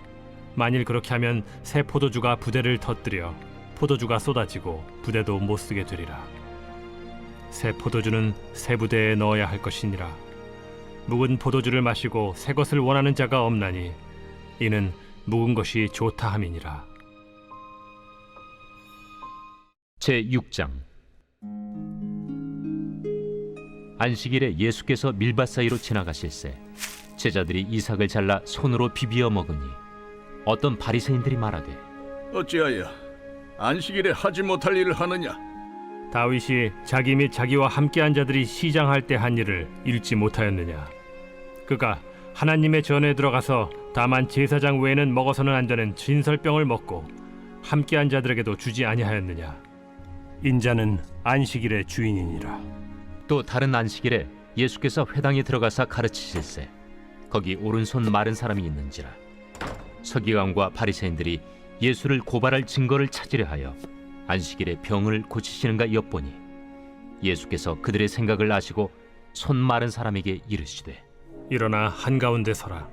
만일 그렇게 하면 새 포도주가 부대를 터뜨려 포도주가 쏟아지고 부대도 못 쓰게 되리라. 새 포도주는 새 부대에 넣어야 할 것이니라. 묵은 포도주를 마시고 새 것을 원하는 자가 없나니 이는 묵은 것이 좋다 함이니라. 제6장. 안식일에 예수께서 밀밭 사이로 지나가실새 제자들이 이삭을 잘라 손으로 비비어 먹으니 어떤 바리새인들이 말하되, 어찌하여 안식일에 하지 못할 일을 하느냐? 다윗이 자기 및 자기와 함께한 자들이 시장할 때 한 일을 읽지 못하였느냐? 그가 하나님의 전에 들어가서 다만 제사장 외에는 먹어서는 안 되는 진설병을 먹고 함께한 자들에게도 주지 아니하였느냐? 인자는 안식일의 주인이니라. 또 다른 안식일에 예수께서 회당에 들어가사 가르치실새 거기 오른손 마른 사람이 있는지라. 서기관과 바리새인들이 예수를 고발할 증거를 찾으려 하여 안식일에 병을 고치시는가 엿보니 예수께서 그들의 생각을 아시고 손 마른 사람에게 이르시되 일어나 한가운데 서라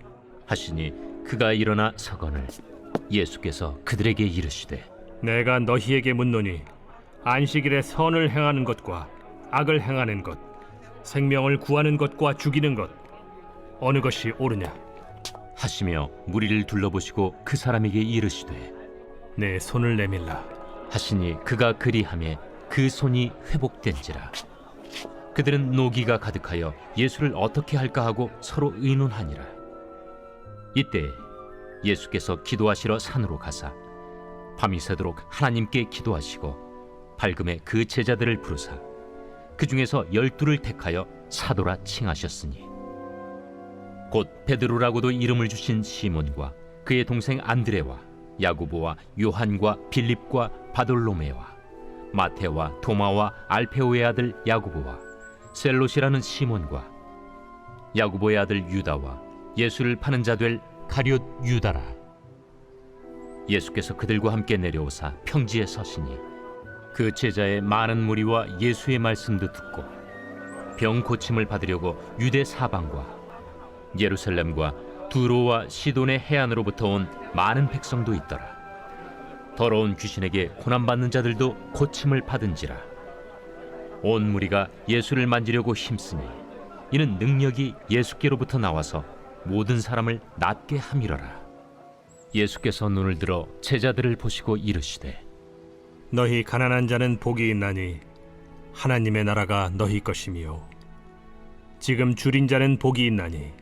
하시니 그가 일어나 서거늘 예수께서 그들에게 이르시되 내가 너희에게 묻노니 안식일에 선을 행하는 것과 악을 행하는 것 생명을 구하는 것과 죽이는 것 어느 것이 옳으냐 하시며 무리를 둘러보시고 그 사람에게 이르시되 내 손을 내밀라 하시니 그가 그리하매 그 손이 회복된지라. 그들은 노기가 가득하여 예수를 어떻게 할까 하고 서로 의논하니라. 이때 예수께서 기도하시러 산으로 가사 밤이 새도록 하나님께 기도하시고 밝음에 그 제자들을 부르사 그 중에서 12를 택하여 사도라 칭하셨으니 곧 베드로라고도 이름을 주신 시몬과 그의 동생 안드레와 야고보와 요한과 빌립과 바돌로메와 마테와 도마와 알페오의 아들 야고보와 셀롯이라는 시몬과 야고보의 아들 유다와 예수를 파는 자 될 가룟 유다라. 예수께서 그들과 함께 내려오사 평지에 서시니 그 제자의 많은 무리와 예수의 말씀도 듣고 병 고침을 받으려고 유대 사방과 예루살렘과 두로와 시돈의 해안으로부터 온 많은 백성도 있더라. 더러운 귀신에게 고난받는 자들도 고침을 받은지라. 온 무리가 예수를 만지려고 힘쓰니 이는 능력이 예수께로부터 나와서 모든 사람을 낫게 함이러라. 예수께서 눈을 들어 제자들을 보시고 이르시되 너희 가난한 자는 복이 있나니 하나님의 나라가 너희 것이며 지금 줄인 자는 복이 있나니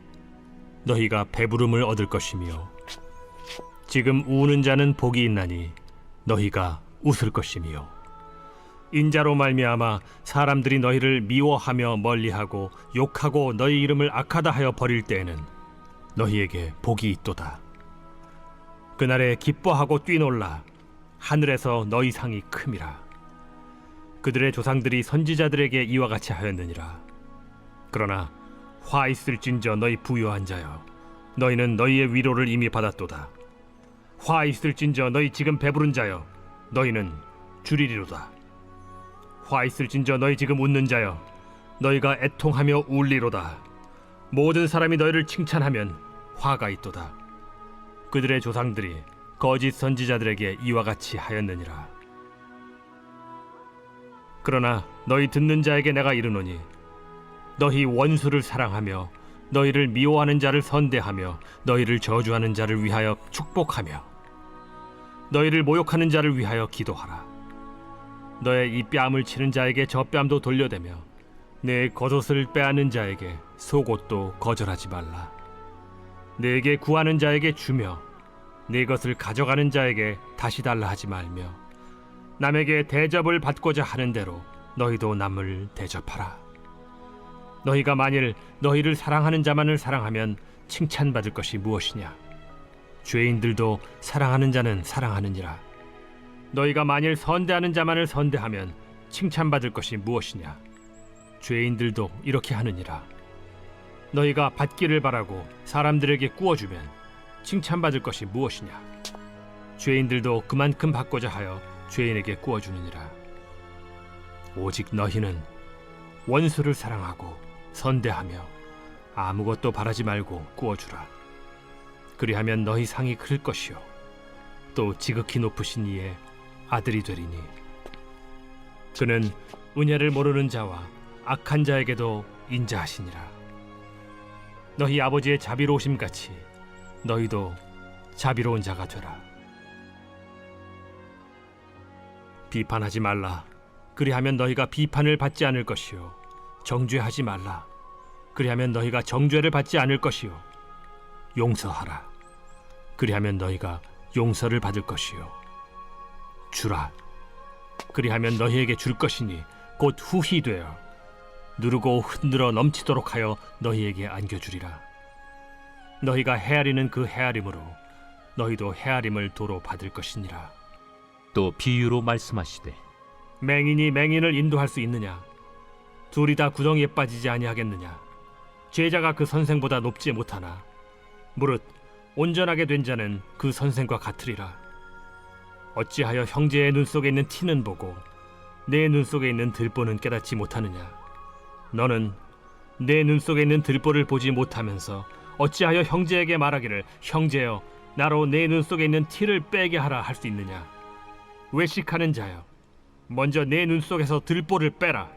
너희가 배부름을 얻을 것이며 지금 우는 자는 복이 있나니 너희가 웃을 것이며 인자로 말미암아 사람들이 너희를 미워하며 멀리하고 욕하고 너희 이름을 악하다 하여 버릴 때에는 너희에게 복이 있도다. 그날에 기뻐하고 뛰놀라 하늘에서 너희 상이 큼이라. 그들의 조상들이 선지자들에게 이와 같이 하였느니라. 그러나 화 있을진저 너희 부요한 자여 너희는 너희의 위로를 이미 받았도다. 화 있을진저 너희 지금 배부른 자여 너희는 줄이리로다. 화 있을진저 너희 지금 웃는 자여 너희가 애통하며 울리로다. 모든 사람이 너희를 칭찬하면 화가 있도다. 그들의 조상들이 거짓 선지자들에게 이와 같이 하였느니라. 그러나 너희 듣는 자에게 내가 이르노니 너희 원수를 사랑하며 너희를 미워하는 자를 선대하며 너희를 저주하는 자를 위하여 축복하며 너희를 모욕하는 자를 위하여 기도하라. 너의 이 뺨을 치는 자에게 저 뺨도 돌려대며 내 겉옷을 빼앗는 자에게 속옷도 거절하지 말라. 내게 구하는 자에게 주며 내 것을 가져가는 자에게 다시 달라 하지 말며 남에게 대접을 받고자 하는 대로 너희도 남을 대접하라. 너희가 만일 너희를 사랑하는 자만을 사랑하면 칭찬받을 것이 무엇이냐? 죄인들도 사랑하는 자는 사랑하느니라. 너희가 만일 선대하는 자만을 선대하면 칭찬받을 것이 무엇이냐? 죄인들도 이렇게 하느니라. 너희가 받기를 바라고 사람들에게 구워주면 칭찬받을 것이 무엇이냐? 죄인들도 그만큼 받고자 하여 죄인에게 구워주느니라. 오직 너희는 원수를 사랑하고 선대하며 아무것도 바라지 말고 구워주라. 그리하면 너희 상이 클 것이요 또 지극히 높으신 이의 아들이 되리니 그는 은혜를 모르는 자와 악한 자에게도 인자하시니라. 너희 아버지의 자비로우심 같이 너희도 자비로운 자가 되라. 비판하지 말라. 그리하면 너희가 비판을 받지 않을 것이요 정죄하지 말라. 그리하면 너희가 정죄를 받지 않을 것이요 용서하라. 그리하면 너희가 용서를 받을 것이요 주라. 그리하면 너희에게 줄 것이니 곧 후히 되어 누르고 흔들어 넘치도록 하여 너희에게 안겨주리라. 너희가 헤아리는 그 헤아림으로 너희도 헤아림을 도로 받을 것이니라. 또 비유로 말씀하시되 맹인이 맹인을 인도할 수 있느냐? 둘이 다 구덩이에 빠지지 아니하겠느냐? 제자가 그 선생보다 높지 못하나 무릇 온전하게 된 자는 그 선생과 같으리라. 어찌하여 형제의 눈 속에 있는 티는 보고 내 눈 속에 있는 들보는 깨닫지 못하느냐? 너는 내 눈 속에 있는 들보를 보지 못하면서 어찌하여 형제에게 말하기를 형제여 나로 내 눈 속에 있는 티를 빼게 하라 할 수 있느냐? 외식하는 자여 먼저 내 눈 속에서 들보를 빼라.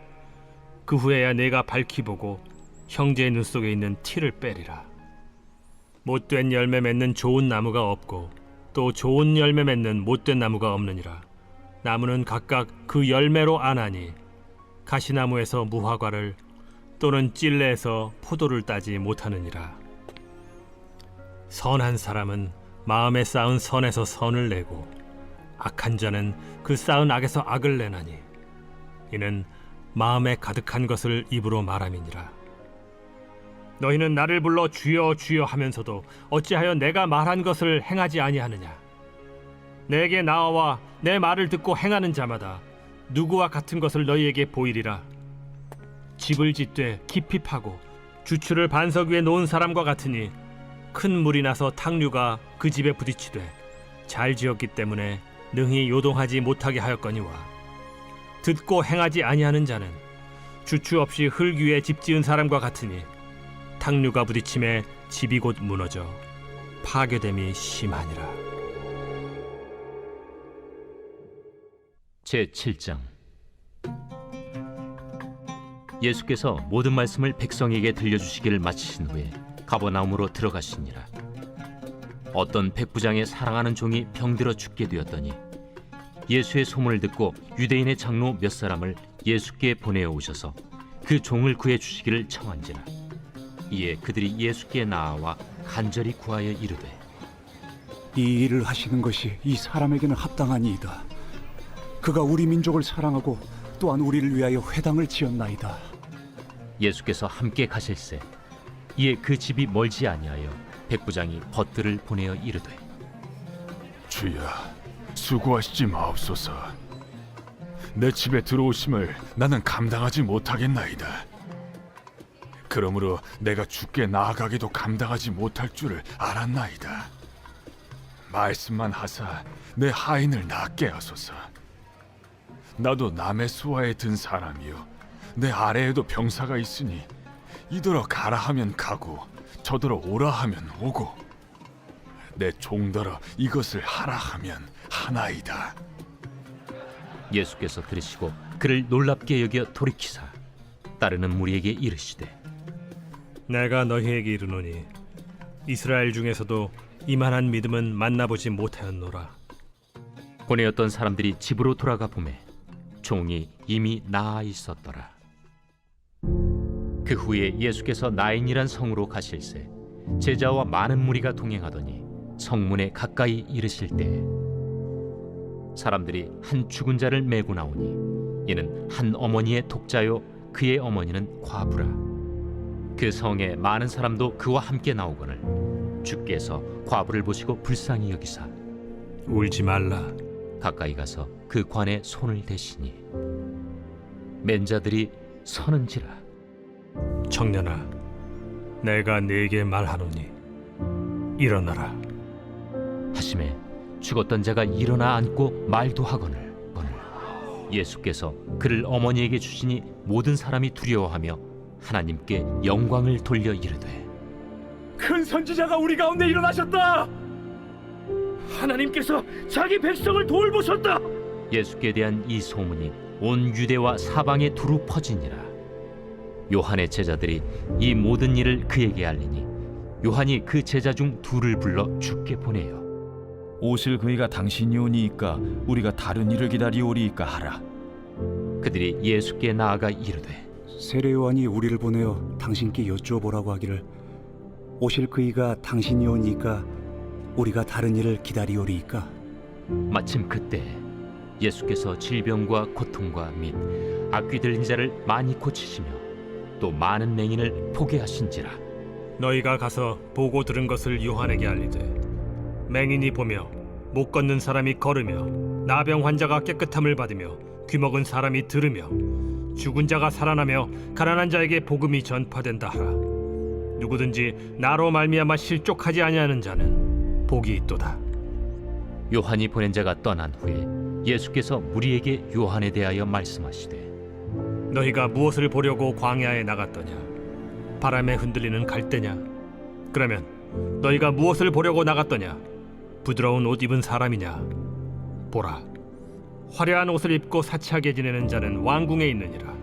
그 후에야 내가 밝히 보고 형제의 눈 속에 있는 티를 빼리라. 못된 열매 맺는 좋은 나무가 없고 또 좋은 열매 맺는 못된 나무가 없느니라. 나무는 각각 그 열매로 아나니 가시나무에서 무화과를 또는 찔레에서 포도를 따지 못하느니라. 선한 사람은 마음에 쌓은 선에서 선을 내고 악한 자는 그 쌓은 악에서 악을 내나니 이는 마음에 가득한 것을 입으로 말함이니라. 너희는 나를 불러 주여 주여 하면서도 어찌하여 내가 말한 것을 행하지 아니하느냐? 내게 나와 내 말을 듣고 행하는 자마다 누구와 같은 것을 너희에게 보이리라. 집을 짓되 깊이 파고 주추를 반석 위에 놓은 사람과 같으니 큰 물이 나서 탕류가 그 집에 부딪히되 잘 지었기 때문에 능히 요동하지 못하게 하였거니와 듣고 행하지 아니하는 자는 주추 없이 흙 위에 집 지은 사람과 같으니 탕류가 부딪힘에 집이 곧 무너져 파괴됨이 심하니라. 제7장 예수께서 모든 말씀을 백성에게 들려주시기를 마치신 후에 가버나움으로 들어가시니라. 어떤 백부장의 사랑하는 종이 병들어 죽게 되었더니 예수의 소문을 듣고 유대인의 장로 몇 사람을 예수께 보내어 오셔서 그 종을 구해 주시기를 청한지라. 이에 그들이 예수께 나아와 간절히 구하여 이르되 이 일을 하시는 것이 이 사람에게는 합당하니이다. 그가 우리 민족을 사랑하고 또한 우리를 위하여 회당을 지었나이다. 예수께서 함께 가실새 이에 그 집이 멀지 아니하여 백부장이 벗들을 보내어 이르되 주여, 수고하시지 마옵소서. 내 집에 들어오심을 나는 감당하지 못하겠나이다. 그러므로 내가 주께 나아가기도 감당하지 못할 줄을 알았나이다. 말씀만 하사 내 하인을 낫게 하소서. 나도 남의 수하에 든 사람이요 내 아래에도 병사가 있으니 이더러 가라 하면 가고 저더러 오라 하면 오고 내 종더러 이것을 하라 하면 하나이다. 예수께서 들으시고 그를 놀랍게 여겨 돌이키사 따르는 무리에게 이르시되 내가 너희에게 이르노니 이스라엘 중에서도 이만한 믿음은 만나보지 못하였노라. 보내었던 사람들이 집으로 돌아가 보매 종이 이미 나아 있었더라. 그 후에 예수께서 나인이란 성으로 가실새 제자와 많은 무리가 동행하더니 성문에 가까이 이르실 때 사람들이 한 죽은 자를 메고 나오니 이는 한 어머니의 독자요 그의 어머니는 과부라. 그 성에 많은 사람도 그와 함께 나오거늘 주께서 과부를 보시고 불쌍히 여기사 울지 말라. 가까이 가서 그 관에 손을 대시니 맨 자들이 서는지라. 청년아, 내가 네게 말하노니 일어나라 하심에 죽었던 자가 일어나 앉고 말도 하거늘 예수께서 그를 어머니에게 주시니 모든 사람이 두려워하며 하나님께 영광을 돌려 이르되 큰 선지자가 우리 가운데 일어나셨다. 하나님께서 자기 백성을 돌보셨다. 예수께 대한 이 소문이 온 유대와 사방에 두루 퍼지니라. 요한의 제자들이 이 모든 일을 그에게 알리니 요한이 그 제자 중 둘을 불러 주께 보내요. 오실 그이가 당신이 오니이까 우리가 다른 일을 기다리오리이까 하라. 그들이 예수께 나아가 이르되 세례 요한이 우리를 보내어 당신께 여쭈어보라고 하기를 오실 그이가 당신이 오니까 우리가 다른 일을 기다리오리이까. 마침 그때 예수께서 질병과 고통과 및 악귀 들린 자를 많이 고치시며 또 많은 맹인을 보게 하신지라. 너희가 가서 보고 들은 것을 요한에게 알리되 맹인이 보며 못 걷는 사람이 걸으며 나병 환자가 깨끗함을 받으며 귀먹은 사람이 들으며 죽은 자가 살아나며 가난한 자에게 복음이 전파된다 하라. 누구든지 나로 말미암아 실족하지 아니하는 자는 복이 있도다. 요한이 보낸 자가 떠난 후에 예수께서 무리에게 요한에 대하여 말씀하시되 너희가 무엇을 보려고 광야에 나갔더냐? 바람에 흔들리는 갈대냐? 그러면 너희가 무엇을 보려고 나갔더냐? 부드러운 옷 입은 사람이냐? 보라, 화려한 옷을 입고 사치하게 지내는 자는 왕궁에 있느니라.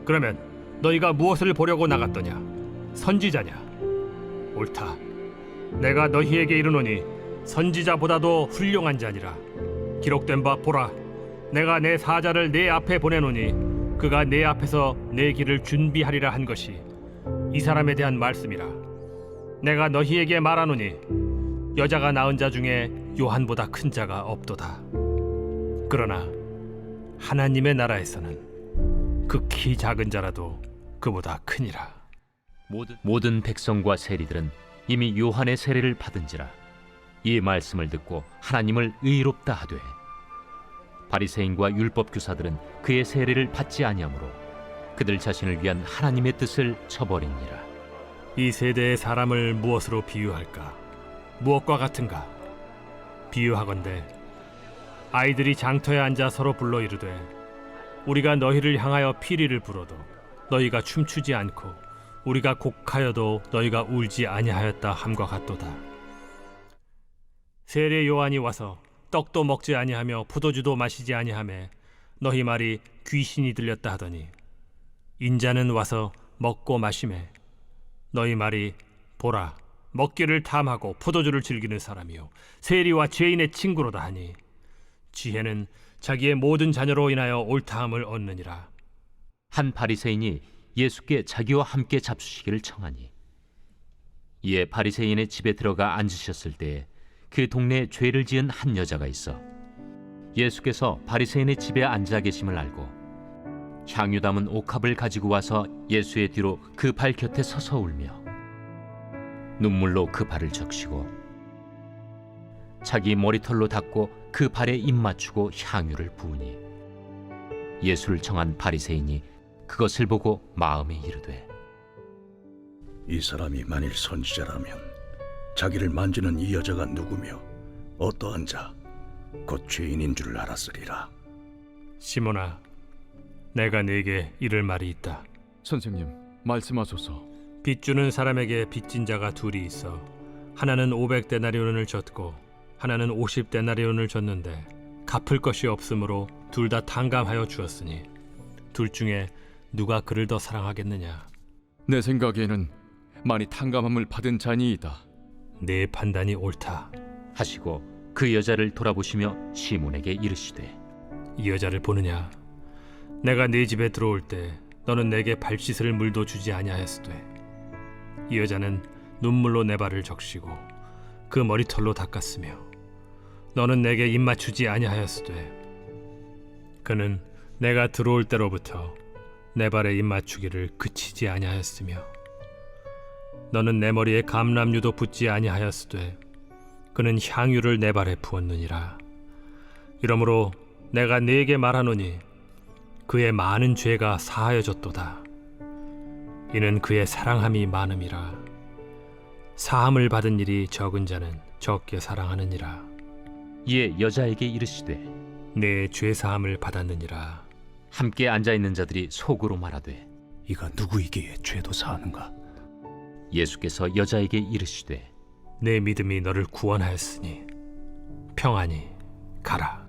그러면 너희가 무엇을 보려고 나갔더냐? 선지자냐? 옳다. 내가 너희에게 이르노니 선지자보다도 훌륭한 자니라. 기록된 바 보라, 내가 내 사자를 내 앞에 보내노니 그가 내 앞에서 내 길을 준비하리라 한 것이 이 사람에 대한 말씀이라. 내가 너희에게 말하노니 여자가 낳은 자 중에 요한보다 큰 자가 없도다. 그러나 하나님의 나라에서는 극히 작은 자라도 그보다 크니라. 모든 백성과 세리들은 이미 요한의 세례를 받은지라. 이 말씀을 듣고 하나님을 의롭다 하되 바리새인과 율법 교사들은 그의 세례를 받지 아니하므로 그들 자신을 위한 하나님의 뜻을 저버리니라. 이 세대의 사람을 무엇으로 비유할까? 무엇과 같은가? 비유하건대 아이들이 장터에 앉아 서로 불러 이르되 우리가 너희를 향하여 피리를 불어도 너희가 춤추지 않고 우리가 곡하여도 너희가 울지 아니하였다 함과 같도다. 세례 요한이 와서 떡도 먹지 아니하며 포도주도 마시지 아니하매 너희 말이 귀신이 들렸다 하더니 인자는 와서 먹고 마시매 너희 말이 보라, 먹기를 탐하고 포도주를 즐기는 사람이요 세리와 죄인의 친구로다 하니 지혜는 자기의 모든 자녀로 인하여 옳다함을 얻느니라. 한 바리새인이 예수께 자기와 함께 잡수시기를 청하니 이에 바리새인의 집에 들어가 앉으셨을 때에 그 동네에 죄를 지은 한 여자가 있어 예수께서 바리새인의 집에 앉아 계심을 알고 향유 담은 옥합을 가지고 와서 예수의 뒤로 그 발 곁에 서서 울며 눈물로 그 발을 적시고 자기 머리털로 닦고 그 발에 입 맞추고 향유를 부으니 예수를 청한 바리새인이 그것을 보고 마음에 이르되 이 사람이 만일 선지자라면 자기를 만지는 이 여자가 누구며 어떠한 자, 곧 죄인인 줄 알았으리라. 시몬아, 내가 네게 이를 말이 있다. 선생님, 말씀하소서. 빚 주는 사람에게 빚진 자가 둘이 있어 하나는 500데나리온을 줬고 하나는 50데나리온을 줬는데 갚을 것이 없으므로 둘 다 탕감하여 주었으니 둘 중에 누가 그를 더 사랑하겠느냐? 내 생각에는 많이 탕감함을 받은 자니이다. 내 판단이 옳다 하시고 그 여자를 돌아보시며 시몬에게 이르시되 이 여자를 보느냐? 내가 네 집에 들어올 때 너는 내게 발 씻을 물도 주지 아니하였으되 이 여자는 눈물로 내 발을 적시고 그 머리털로 닦았으며 너는 내게 입 맞추지 아니하였으되 그는 내가 들어올 때로부터 내 발에 입 맞추기를 그치지 아니하였으며 너는 내 머리에 감람유도 붓지 아니하였으되 그는 향유를 내 발에 부었느니라. 이러므로 내가 네게 말하노니 그의 많은 죄가 사하여졌도다. 이는 그의 사랑함이 많음이라. 사함을 받은 일이 적은 자는 적게 사랑하느니라. 이에 여자에게 이르시되 내 죄 사함을 받았느니라. 함께 앉아 있는 자들이 속으로 말하되 이가 누구이기에 죄도 사하는가? 예수께서 여자에게 이르시되 내 믿음이 너를 구원하였으니 평안히 가라.